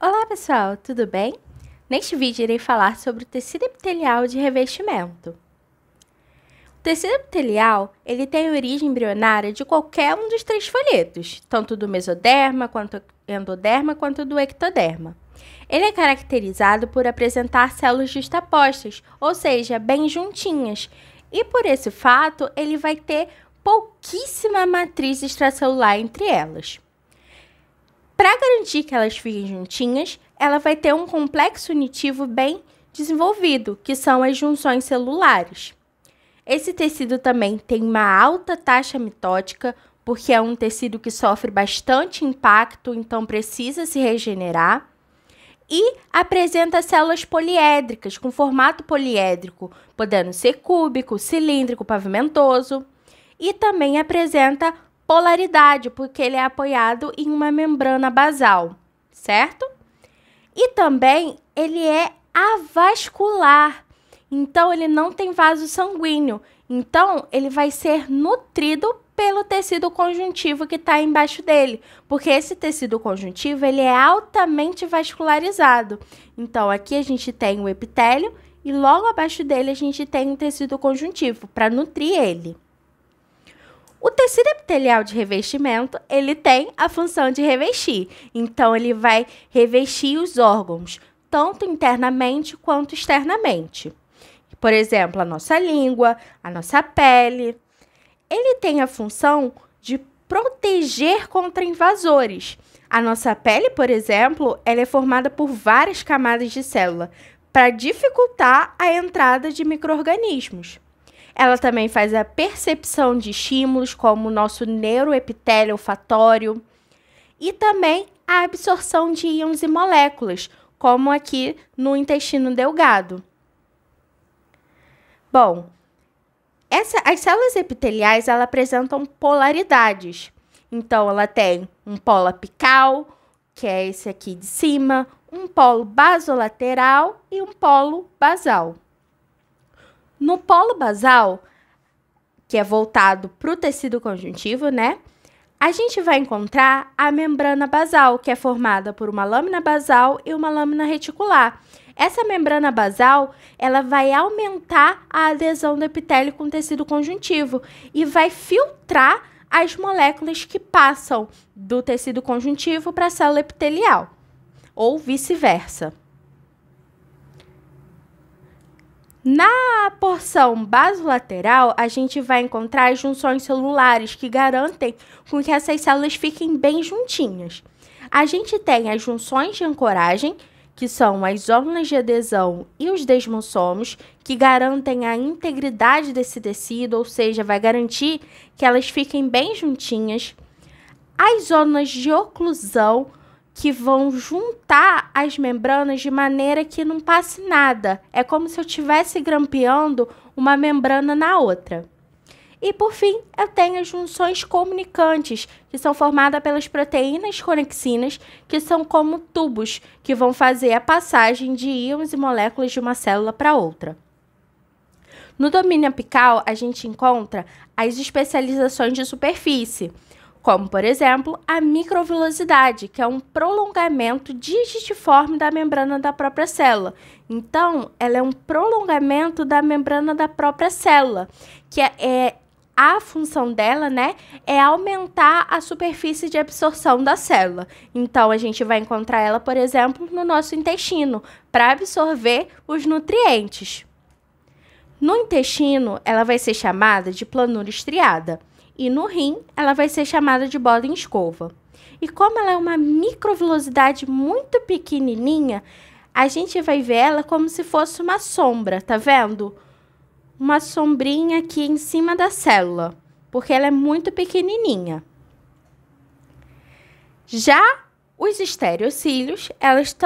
Olá pessoal, tudo bem? Neste vídeo irei falar sobre o tecido epitelial de revestimento. O tecido epitelial ele tem origem embrionária de qualquer um dos três folhetos, tanto do mesoderma, quanto endoderma, quanto do ectoderma. Ele é caracterizado por apresentar células justapostas, ou seja, bem juntinhas, e por esse fato ele vai ter pouquíssima matriz extracelular entre elas. Para garantir que elas fiquem juntinhas, ela vai ter um complexo unitivo bem desenvolvido, que são as junções celulares. Esse tecido também tem uma alta taxa mitótica, porque é um tecido que sofre bastante impacto, então precisa se regenerar. E apresenta células poliédricas, com formato poliédrico, podendo ser cúbico, cilíndrico, pavimentoso. E também apresenta polaridade, porque ele é apoiado em uma membrana basal, certo? E também ele é avascular, então ele não tem vaso sanguíneo, então ele vai ser nutrido pelo tecido conjuntivo que está embaixo dele, porque esse tecido conjuntivo ele é altamente vascularizado. Então aqui a gente tem o epitélio e logo abaixo dele a gente tem o tecido conjuntivo para nutrir ele. O tecido epitelial de revestimento, ele tem a função de revestir. Então, ele vai revestir os órgãos, tanto internamente quanto externamente. Por exemplo, a nossa língua, a nossa pele. Ele tem a função de proteger contra invasores. A nossa pele, por exemplo, ela é formada por várias camadas de célula, para dificultar a entrada de micro-organismos. Ela também faz a percepção de estímulos, como o nosso neuroepitélio olfatório, e também a absorção de íons e moléculas, como aqui no intestino delgado. Bom, as células epiteliais elas apresentam polaridades. Então, ela tem um polo apical, que é esse aqui de cima, um polo basolateral e um polo basal. No polo basal, que é voltado para o tecido conjuntivo, né? A gente vai encontrar a membrana basal, que é formada por uma lâmina basal e uma lâmina reticular. Essa membrana basal, ela vai aumentar a adesão do epitélio com o tecido conjuntivo e vai filtrar as moléculas que passam do tecido conjuntivo para a célula epitelial, ou vice-versa. Na porção basolateral, a gente vai encontrar as junções celulares que garantem com que essas células fiquem bem juntinhas. A gente tem as junções de ancoragem, que são as zonas de adesão e os desmossomos, que garantem a integridade desse tecido, ou seja, vai garantir que elas fiquem bem juntinhas. As zonas de oclusão, que vão juntar as membranas de maneira que não passe nada. É como se eu estivesse grampeando uma membrana na outra. E, por fim, eu tenho as junções comunicantes, que são formadas pelas proteínas conexinas, que são como tubos, que vão fazer a passagem de íons e moléculas de uma célula para outra. No domínio apical, a gente encontra as especializações de superfície, como, por exemplo, a microvilosidade, que é um prolongamento digitiforme da membrana da própria célula. Então, ela é um prolongamento da membrana da própria célula, que a função dela, né, é aumentar a superfície de absorção da célula. Então, a gente vai encontrar ela, por exemplo, no nosso intestino, para absorver os nutrientes. No intestino, ela vai ser chamada de planura estriada. E no rim, ela vai ser chamada de bola em escova. E como ela é uma microvilosidade muito pequenininha, a gente vai ver ela como se fosse uma sombra, tá vendo? Uma sombrinha aqui em cima da célula, porque ela é muito pequenininha. Já os estereocílios, elas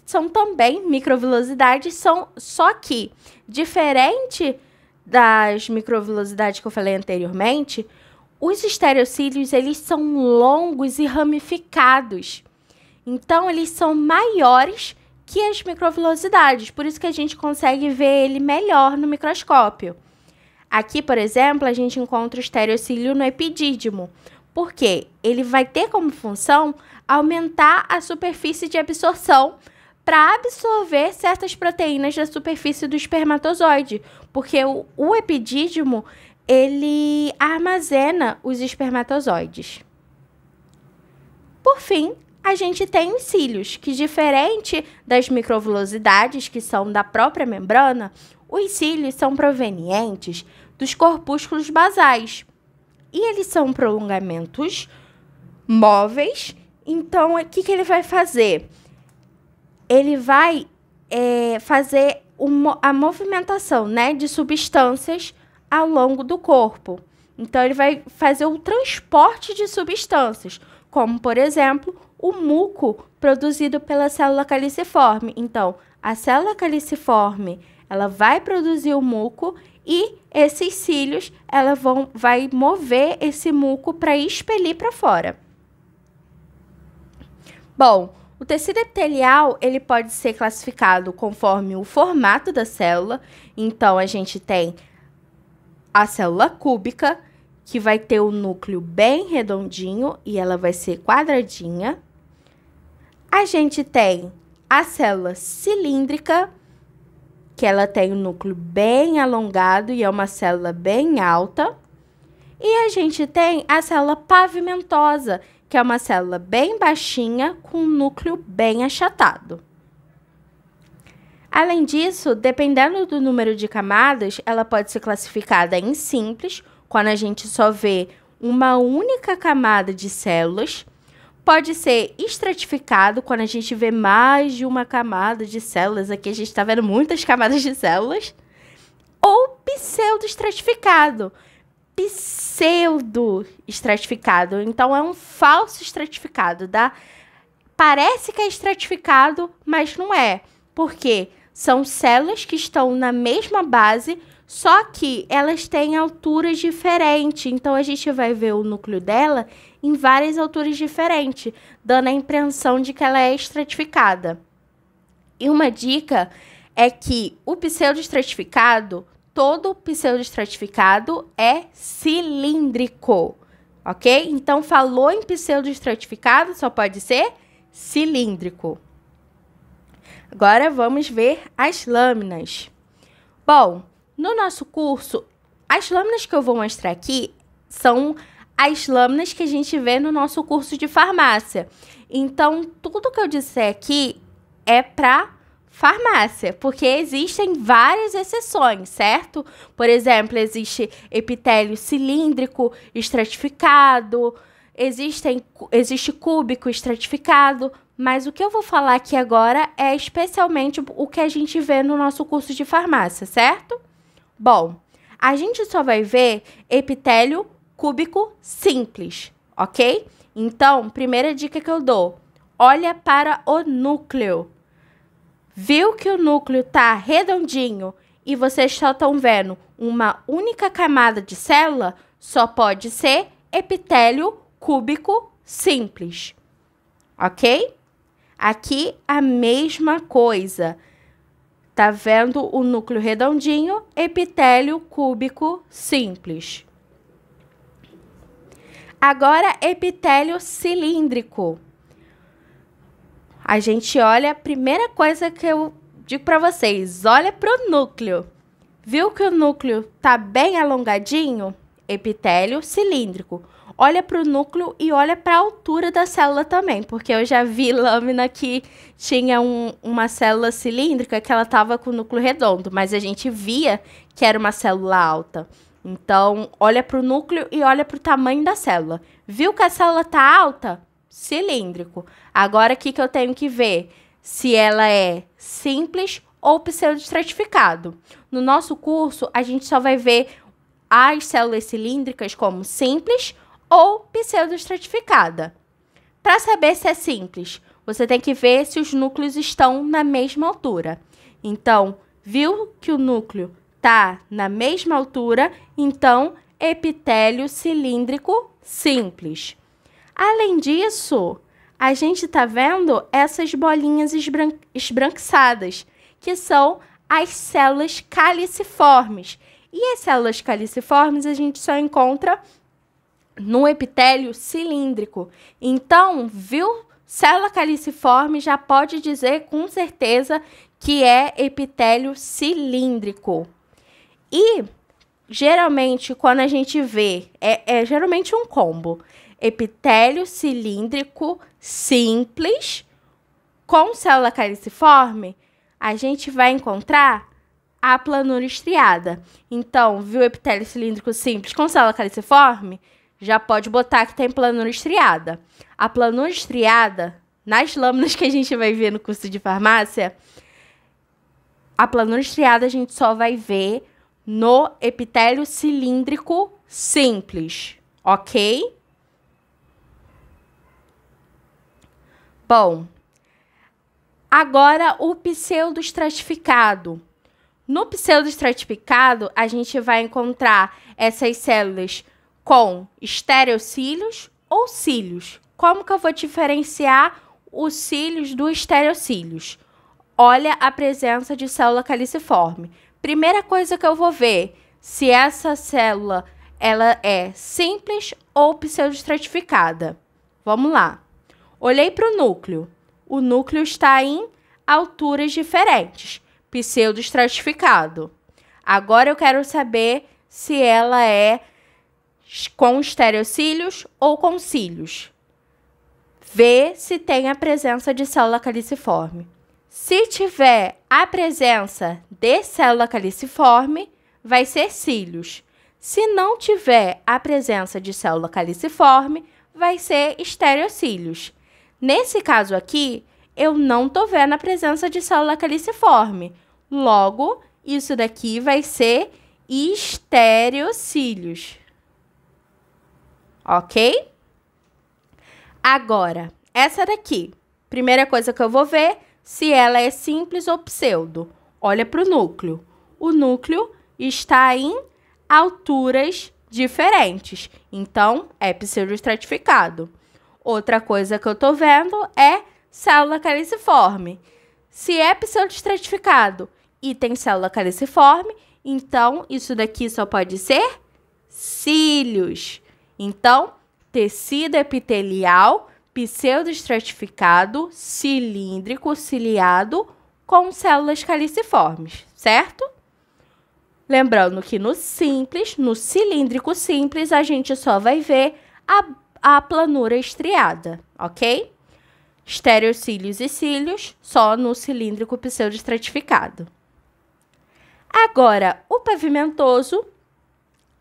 são também microvilosidades, só que, diferente das microvilosidades que eu falei anteriormente, os estereocílios, eles são longos e ramificados. Então, eles são maiores que as microvilosidades. Por isso que a gente consegue ver ele melhor no microscópio. Aqui, por exemplo, a gente encontra o estereocílio no epidídimo. Porque ele vai ter como função aumentar a superfície de absorção para absorver certas proteínas da superfície do espermatozoide, porque o epidídimo, ele armazena os espermatozoides. Por fim, a gente tem os cílios, que diferente das microvilosidades, que são da própria membrana, os cílios são provenientes dos corpúsculos basais. E eles são prolongamentos móveis. Então, o que ele vai fazer? Ele vai fazer a movimentação, né, de substâncias ao longo do corpo. Então, ele vai fazer o transporte de substâncias, como, por exemplo, o muco produzido pela célula caliciforme. Então, a célula caliciforme, ela vai produzir o muco e esses cílios, vai mover esse muco para expelir para fora. Bom, o tecido epitelial, ele pode ser classificado conforme o formato da célula. Então, a gente tem a célula cúbica, que vai ter o núcleo bem redondinho e ela vai ser quadradinha. A gente tem a célula cilíndrica, que ela tem o núcleo bem alongado e é uma célula bem alta. E a gente tem a célula pavimentosa, que é uma célula bem baixinha com um núcleo bem achatado. Além disso, dependendo do número de camadas, ela pode ser classificada em simples, quando a gente só vê uma única camada de células. Pode ser estratificado, quando a gente vê mais de uma camada de células. Aqui a gente está vendo muitas camadas de células. Ou pseudoestratificado. Pseudoestratificado. Então, é um falso estratificado, tá? Parece que é estratificado, mas não é. Por quê? São células que estão na mesma base, só que elas têm alturas diferentes. Então, a gente vai ver o núcleo dela em várias alturas diferentes, dando a impressão de que ela é estratificada. E uma dica é que o pseudoestratificado, todo pseudoestratificado é cilíndrico, ok? Então, falou em pseudoestratificado, só pode ser cilíndrico. Agora, vamos ver as lâminas. Bom, no nosso curso, as lâminas que eu vou mostrar aqui são as lâminas que a gente vê no nosso curso de farmácia. Então, tudo que eu disser aqui é para farmácia, porque existem várias exceções, certo? Por exemplo, existe epitélio cilíndrico estratificado, existe cúbico estratificado, mas o que eu vou falar aqui agora é especialmente o que a gente vê no nosso curso de farmácia, certo? Bom, a gente só vai ver epitélio cúbico simples, ok? Então, primeira dica que eu dou, olha para o núcleo. Viu que o núcleo tá redondinho e vocês só estão vendo uma única camada de célula? Só pode ser epitélio cúbico simples, ok? Aqui a mesma coisa. Tá vendo o núcleo redondinho? Epitélio cúbico simples. Agora, epitélio cilíndrico. A gente olha, a primeira coisa que eu digo para vocês, olha para o núcleo. Viu que o núcleo tá bem alongadinho? Epitélio cilíndrico. Olha para o núcleo e olha para a altura da célula também, porque eu já vi lâmina que tinha uma célula cilíndrica que ela estava com o núcleo redondo, mas a gente via que era uma célula alta. Então, olha para o núcleo e olha para o tamanho da célula. Viu que a célula está alta? Cilíndrico. Agora, o que eu tenho que ver? Se ela é simples ou pseudoestratificado. No nosso curso, a gente só vai ver as células cilíndricas como simples ou pseudoestratificada. Para saber se é simples, você tem que ver se os núcleos estão na mesma altura. Então, viu que o núcleo está na mesma altura, então, epitélio cilíndrico simples. Além disso, a gente está vendo essas bolinhas esbranquiçadas, que são as células caliciformes. E as células caliciformes a gente só encontra no epitélio cilíndrico. Então, viu Célula caliciforme já pode dizer com certeza que é epitélio cilíndrico. E, geralmente, quando a gente vê, é geralmente um combo. Epitélio cilíndrico simples com célula caliciforme, a gente vai encontrar a planura estriada. Então, viu epitélio cilíndrico simples com célula caliciforme? Já pode botar que tem planura estriada. A planura estriada, nas lâminas que a gente vai ver no curso de farmácia, a planura estriada a gente só vai ver no epitélio cilíndrico simples, ok? Bom, agora o pseudoestratificado. No pseudoestratificado, a gente vai encontrar essas células com estereocílios ou cílios. Como que eu vou diferenciar os cílios dos estereocílios? Olha a presença de célula caliciforme. Primeira coisa que eu vou ver, se essa célula ela é simples ou pseudoestratificada. Vamos lá. Olhei para o núcleo. O núcleo está em alturas diferentes. Pseudoestratificado. Agora eu quero saber se ela é com estereocílios ou com cílios. Vê se tem a presença de célula caliciforme. Se tiver a presença de célula caliciforme, vai ser cílios. Se não tiver a presença de célula caliciforme, vai ser estereocílios. Nesse caso aqui, eu não estou vendo a presença de célula caliciforme. Logo, isso daqui vai ser estereocílios. Ok? Agora, essa daqui. Primeira coisa que eu vou ver, se ela é simples ou pseudo. Olha para o núcleo. O núcleo está em alturas diferentes. Então, é pseudoestratificado. Outra coisa que eu estou vendo é célula caliciforme. Se é pseudoestratificado e tem célula caliciforme, então isso daqui só pode ser cílios. Então, tecido epitelial pseudoestratificado, cilíndrico, ciliado, com células caliciformes, certo? Lembrando que no simples, no cilíndrico simples, a gente só vai ver a planura estriada, ok? Estereocílios e cílios, só no cilíndrico pseudoestratificado. Agora, o pavimentoso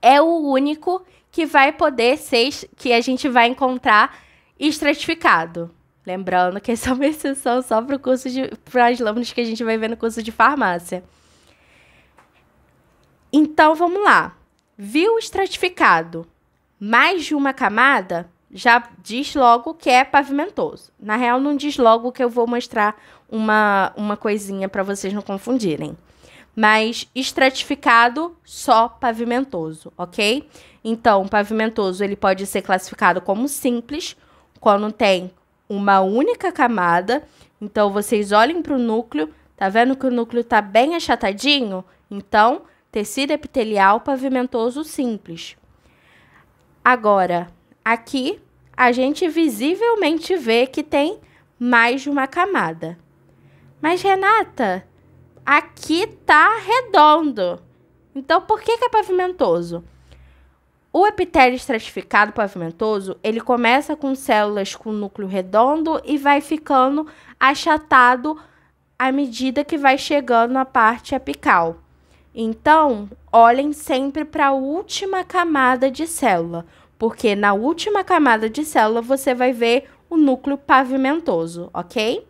é o único que vai poder ser, que a gente vai encontrar estratificado. Lembrando que essa é uma exceção só para as lâminas que a gente vai ver no curso de farmácia. Então, vamos lá. Viu estratificado mais de uma camada, já diz logo que é pavimentoso. Na real, não diz logo, que eu vou mostrar uma coisinha para vocês não confundirem. Mas estratificado, só pavimentoso, ok? Então, pavimentoso ele pode ser classificado como simples, quando tem uma única camada. Então, vocês olhem para o núcleo, tá vendo que o núcleo está bem achatadinho? Então, tecido epitelial pavimentoso simples. Agora, aqui, a gente visivelmente vê que tem mais de uma camada. Mas, Renata, aqui tá redondo. Então, por que é pavimentoso? O epitélio estratificado pavimentoso, ele começa com células com núcleo redondo e vai ficando achatado à medida que vai chegando na parte apical. Então, olhem sempre para a última camada de célula, porque na última camada de célula você vai ver o núcleo pavimentoso, ok?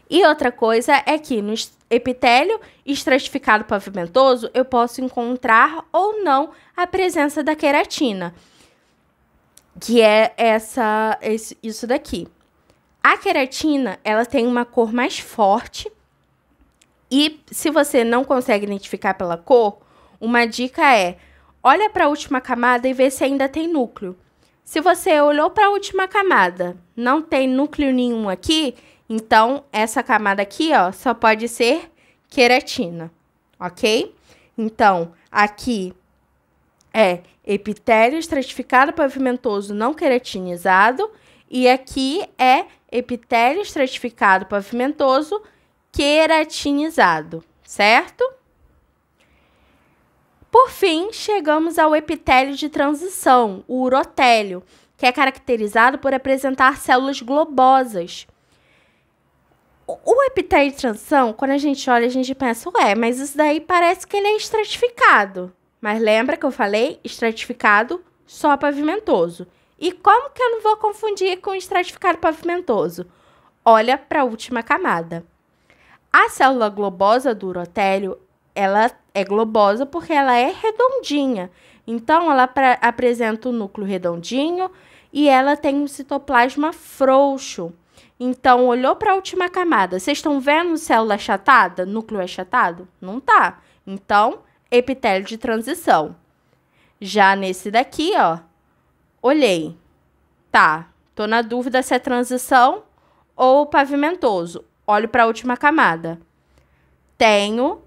E outra coisa é que no epitélio estratificado pavimentoso, eu posso encontrar ou não a presença da queratina, que é isso daqui. A queratina, ela tem uma cor mais forte e se você não consegue identificar pela cor, uma dica é, olha para a última camada e vê se ainda tem núcleo. Se você olhou para a última camada, não tem núcleo nenhum aqui, então essa camada aqui, ó, só pode ser queratina, ok? Então, aqui é epitélio estratificado pavimentoso não queratinizado E aqui é epitélio estratificado pavimentoso queratinizado, certo? Por fim, chegamos ao epitélio de transição, o urotélio, que é caracterizado por apresentar células globosas. O epitélio de transição, quando a gente olha, a gente pensa, ué, mas isso daí parece que ele é estratificado. Mas lembra que eu falei estratificado só pavimentoso. E como que eu não vou confundir com estratificado pavimentoso? Olha para a última camada. A célula globosa do urotélio, ela é globosa porque ela é redondinha. Então, ela apresenta o núcleo redondinho e ela tem um citoplasma frouxo. Então, olhou para a última camada. Vocês estão vendo célula achatada? Núcleo achatado? Não tá. Então, epitélio de transição. Já nesse daqui, ó, olhei. Tá, tô na dúvida se é transição ou pavimentoso. Olho para a última camada. Tenho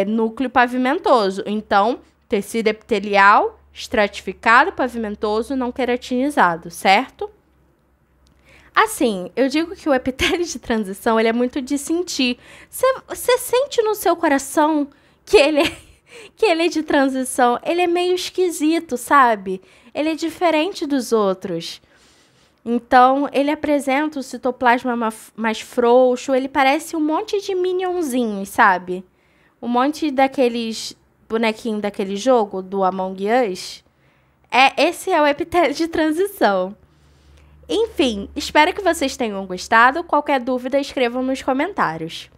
núcleo pavimentoso. Então, tecido epitelial, estratificado, pavimentoso, não queratinizado, certo? Assim, eu digo que o epitélio de transição, ele é muito de sentir. Você sente no seu coração que ele é de transição. Ele é meio esquisito, sabe? Ele é diferente dos outros. Então, ele apresenta o citoplasma mais frouxo. Ele parece um monte de minionzinhos, sabe? Um monte daqueles bonequinhos daquele jogo, do Among Us. Esse é o epitélio de transição. Enfim, espero que vocês tenham gostado. Qualquer dúvida, escrevam nos comentários.